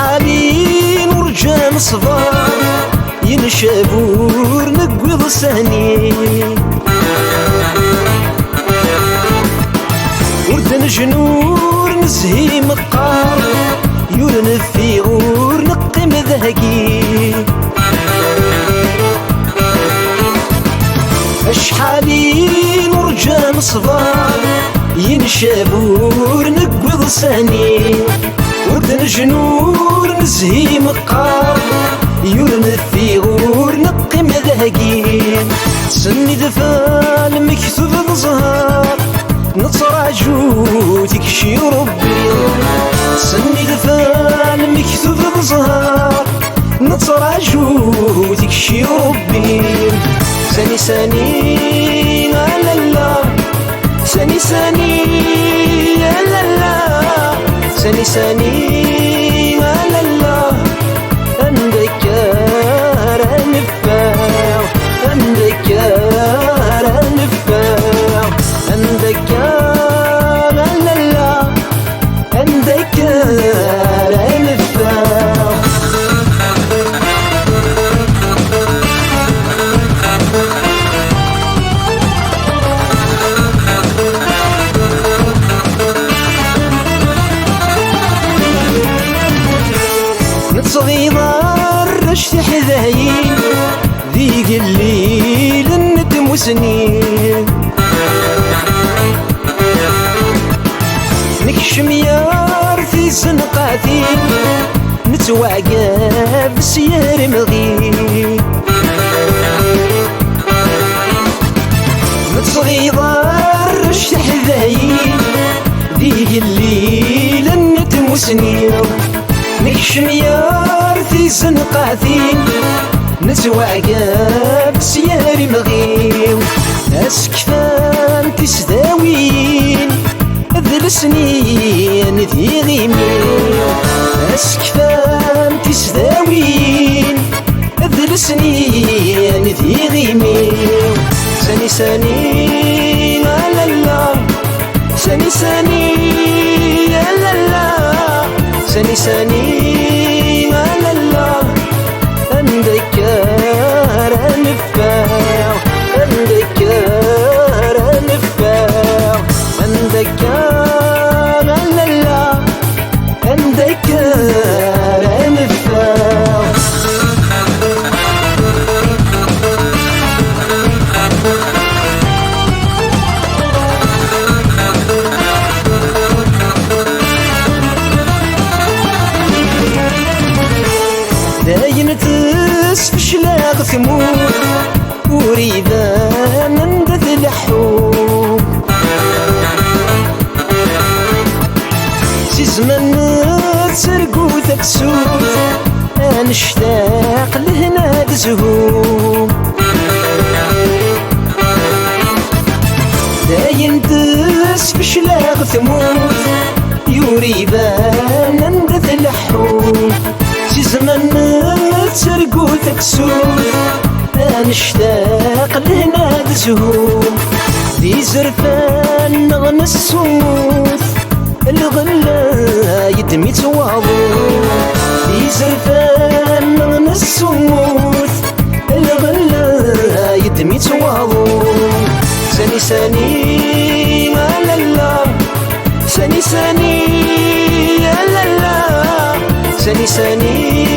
شحالي نرجع نصبر ينشابور نقوض سهني ورد جنور نزهي مقار يورن الثيور نقي مذهقي شحالي نرجع نصبر ينشابور نقوض سهني ورد الجنور نزهي مقار يورن الثيور نقي مذهقي سني دفا المكتوب بزهر نطرع جوتك شي ربي سني دفا المكتوب بزهر نطرع جوتك شي ربي ساني ساني لا لا لا ساني ساني لا لا لا ساني ساني لا لا لا اندكار نفاع اندكار نفاع اندكار لا لا لا اندكار نفاع صغيرة رشت حذايين ذيق الليل الندم وسنين نكشم يار في زنقاتي نتوعقب سيار مغيب صغيرة رشت حذايين ذيق الليل الندم وسنين نكشم يار في زنقاتين نتوعقب سياري مغيو اسكفان تسداوين ذل سنين ذي غيميو اسكفان تسداوين ذل سنين ذي غيميو ساني ساني لا لا لا ساني ساني لا لا لا ساني ساني لا لا لا اندكار نفاع اندكار نفاع اندكار لا لا لا اندكار نفاع داين تسفش لاغ ثمور وريدا نندث لحوم سي زمن تسرقو تكسوت نشتاق لهنا تزهوم داين تسفش لاغ ثمور يوريدا نندث لحوم سي زمن تسرقو تكسوت نشتاق لهنا تزهوم ذي زرفان نغنى الصوت الغلا يدمي تواضو ذي زرفان نغنى الصوت الغلا يدمي تواضو ساني ساني لا لا لا ساني ساني لا لا لا ساني ساني